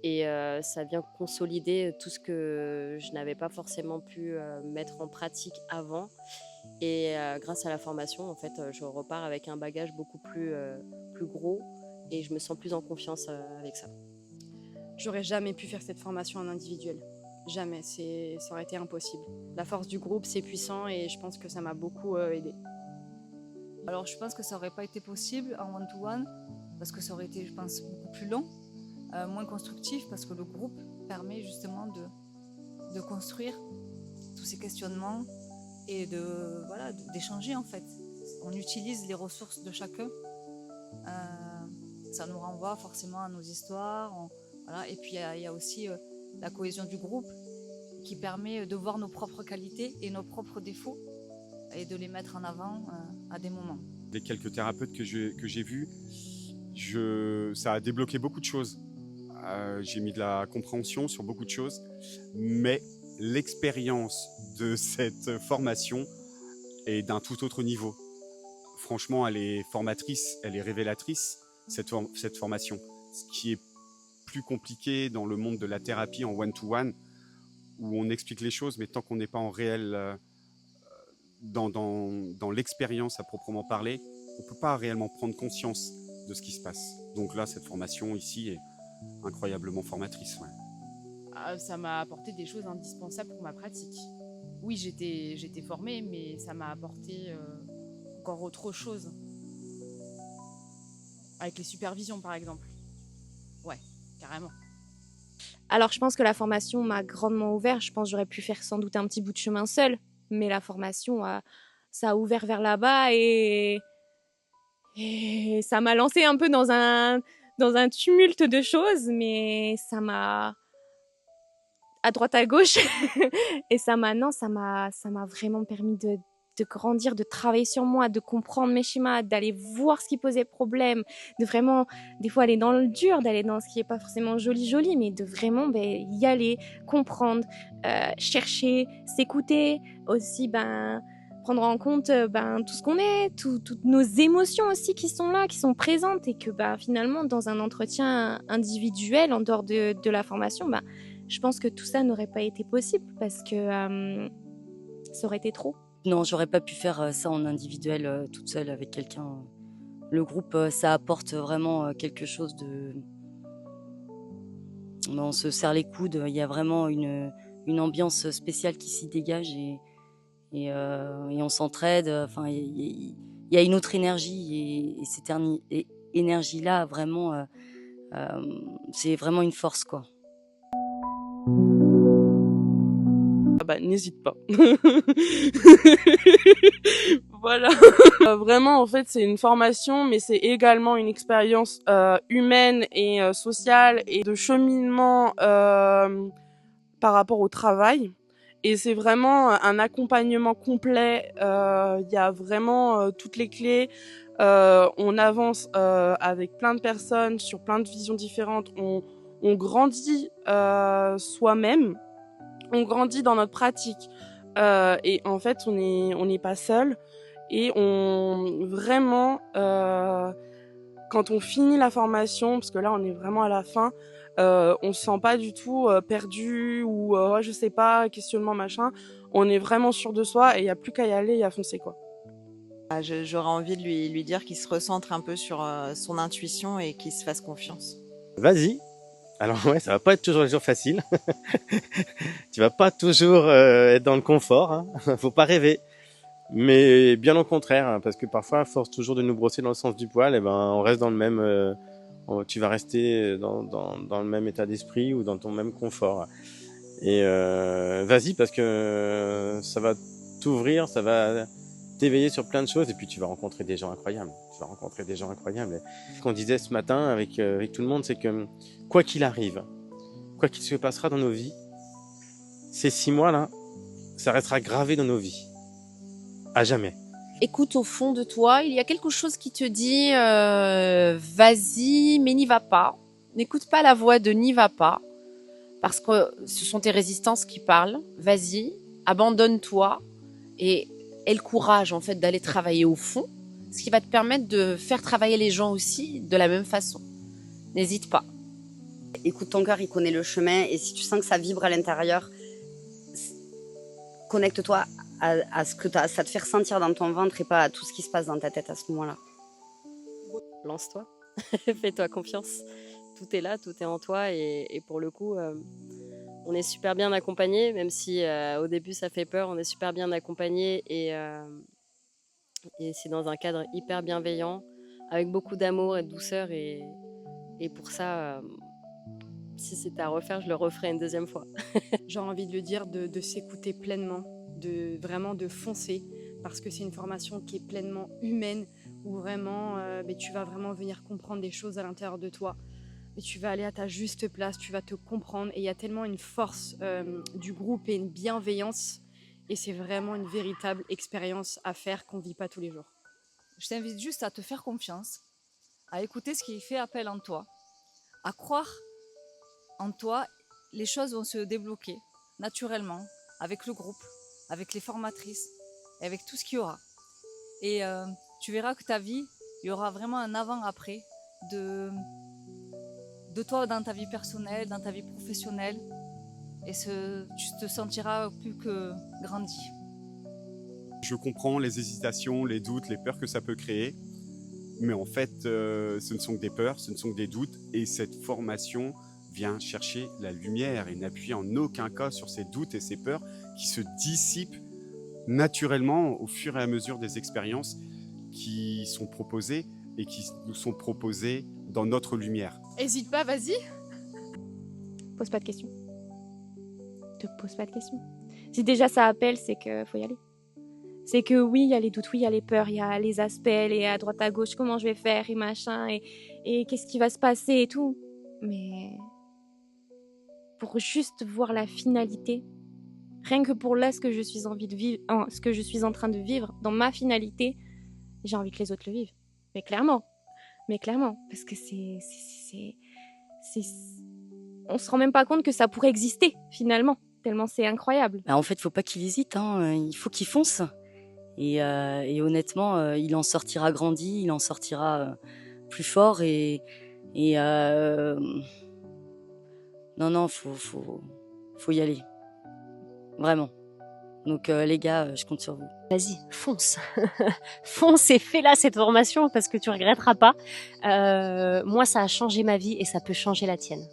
et ça vient consolider tout ce que je n'avais pas forcément pu mettre en pratique avant. Et grâce à la formation, en fait, je repars avec un bagage beaucoup plus gros et je me sens plus en confiance avec ça. J'aurais jamais pu faire cette formation en individuel. Jamais, ça aurait été impossible. La force du groupe, c'est puissant et je pense que ça m'a beaucoup aidée. Alors je pense que ça n'aurait pas été possible en one-to-one parce que ça aurait été, je pense, beaucoup plus long, moins constructif parce que le groupe permet justement de construire tous ces questionnements et d'échanger en fait. On utilise les ressources de chacun. Ça nous renvoie forcément à nos histoires. Voilà. Et puis il y a aussi la cohésion du groupe qui permet de voir nos propres qualités et nos propres défauts et de les mettre en avant à des moments. Les quelques thérapeutes que j'ai vus, ça a débloqué beaucoup de choses. J'ai mis de la compréhension sur beaucoup de choses, mais l'expérience de cette formation est d'un tout autre niveau. Franchement, elle est formatrice, elle est révélatrice, cette formation. Ce qui est plus compliqué dans le monde de la thérapie en one-to-one, où on explique les choses, mais tant qu'on n'est pas en réel dans l'expérience à proprement parler, on ne peut pas réellement prendre conscience de ce qui se passe. Donc là, cette formation ici est incroyablement formatrice. Ouais. Ça m'a apporté des choses indispensables pour ma pratique. Oui, j'étais formée, mais ça m'a apporté encore autre chose. Avec les supervisions, par exemple. Ouais, carrément. Alors, je pense que la formation m'a grandement ouvert. Je pense que j'aurais pu faire sans doute un petit bout de chemin seule. Mais la formation, ça a ouvert vers là-bas et ça m'a lancé un peu dans un tumulte de choses. Mais ça m'a... à droite, à gauche. Et ça m'a vraiment permis de grandir, de travailler sur moi, de comprendre mes schémas, d'aller voir ce qui posait problème, de vraiment, des fois, aller dans le dur, d'aller dans ce qui n'est pas forcément joli, mais de vraiment y aller, comprendre, chercher, s'écouter, aussi prendre en compte tout ce qu'on est, toutes nos émotions aussi qui sont là, qui sont présentes, et que finalement, dans un entretien individuel, en dehors de la formation, je pense que tout ça n'aurait pas été possible parce que ça aurait été trop. Non, j'aurais pas pu faire ça en individuel, toute seule avec quelqu'un. Le groupe, ça apporte vraiment quelque chose de... On se serre les coudes, il y a vraiment une ambiance spéciale qui s'y dégage et on s'entraide. Enfin, il y a une autre énergie et cette énergie-là, vraiment, c'est vraiment une force, quoi. N'hésite pas. Voilà. Vraiment, en fait, c'est une formation, mais c'est également une expérience humaine et sociale et de cheminement par rapport au travail. Et c'est vraiment un accompagnement complet. Il y a vraiment toutes les clés. On avance avec plein de personnes sur plein de visions différentes. On grandit soi-même. On grandit dans notre pratique et en fait on n'est pas seul et vraiment quand on finit la formation, parce que là on est vraiment à la fin, on se sent pas du tout perdu ou je sais pas, questionnement machin. On est vraiment sûr de soi et il y a plus qu'à y aller et à foncer, quoi. J'aurais envie de lui dire qu'il se recentre un peu sur son intuition et qu'il se fasse confiance. Vas-y. Alors ouais, ça va pas être toujours les jours faciles. Tu vas pas toujours être dans le confort, hein. Faut pas rêver. Mais bien au contraire, hein, parce que parfois, à force toujours de nous brosser dans le sens du poil, on reste dans le même. Tu vas rester dans le même état d'esprit ou dans ton même confort. Et vas-y, parce que ça va t'ouvrir, ça va t'éveiller sur plein de choses, et puis tu vas rencontrer des gens incroyables. Ce qu'on disait ce matin avec tout le monde, c'est que quoi qu'il arrive, quoi qu'il se passera dans nos vies, ces 6 mois-là, ça restera gravé dans nos vies. À jamais. Écoute au fond de toi, il y a quelque chose qui te dit vas-y, mais n'y va pas. N'écoute pas la voix de n'y va pas, parce que ce sont tes résistances qui parlent. Vas-y, abandonne-toi et aie le courage en fait d'aller travailler au fond, ce qui va te permettre de faire travailler les gens aussi de la même façon. N'hésite pas. Écoute ton cœur, il connaît le chemin, et si tu sens que ça vibre à l'intérieur, connecte-toi à ce que ça te fait ressentir dans ton ventre et pas à tout ce qui se passe dans ta tête à ce moment-là. Lance-toi, fais-toi confiance. Tout est là, tout est en toi et pour le coup, on est super bien accompagné, même si au début ça fait peur, on est super bien accompagné et c'est dans un cadre hyper bienveillant, avec beaucoup d'amour et de douceur et pour ça, si c'était à refaire, je le referais une deuxième fois. J'ai envie de le dire, de s'écouter pleinement, vraiment de foncer, parce que c'est une formation qui est pleinement humaine, où vraiment tu vas vraiment venir comprendre des choses à l'intérieur de toi. Et tu vas aller à ta juste place, tu vas te comprendre. Et il y a tellement une force du groupe et une bienveillance. Et c'est vraiment une véritable expérience à faire qu'on ne vit pas tous les jours. Je t'invite juste à te faire confiance, à écouter ce qui fait appel en toi, à croire en toi. Les choses vont se débloquer naturellement avec le groupe, avec les formatrices et avec tout ce qu'il y aura. Et tu verras que ta vie, il y aura vraiment un avant-après de toi dans ta vie personnelle, dans ta vie professionnelle. Et tu te sentiras plus que grandi. Je comprends les hésitations, les doutes, les peurs que ça peut créer. Mais en fait, ce ne sont que des peurs, ce ne sont que des doutes. Et cette formation vient chercher la lumière et n'appuie en aucun cas sur ces doutes et ces peurs qui se dissipent naturellement au fur et à mesure des expériences qui sont proposées et qui nous sont proposées dans notre lumière. Hésite pas, vas-y. Pose pas de questions. Te pose pas de questions. Si déjà ça appelle, c'est qu'il faut y aller. C'est que oui, il y a les doutes, oui, il y a les peurs, il y a les aspects, et à droite, à gauche, comment je vais faire, et machin, et qu'est-ce qui va se passer et tout. Mais pour juste voir la finalité, rien que pour là, ce que je suis en train de vivre, dans ma finalité, j'ai envie que les autres le vivent. Mais clairement, parce que on se rend même pas compte que ça pourrait exister, finalement, tellement c'est incroyable. En fait, faut pas qu'il hésite, hein. Il faut qu'il fonce. Et honnêtement, il en sortira grandi, il en sortira plus fort. Non, faut y aller. Vraiment. Donc les gars, je compte sur vous. Vas-y, fonce. Fonce et fais-la cette formation parce que tu regretteras pas. Moi, ça a changé ma vie et ça peut changer la tienne.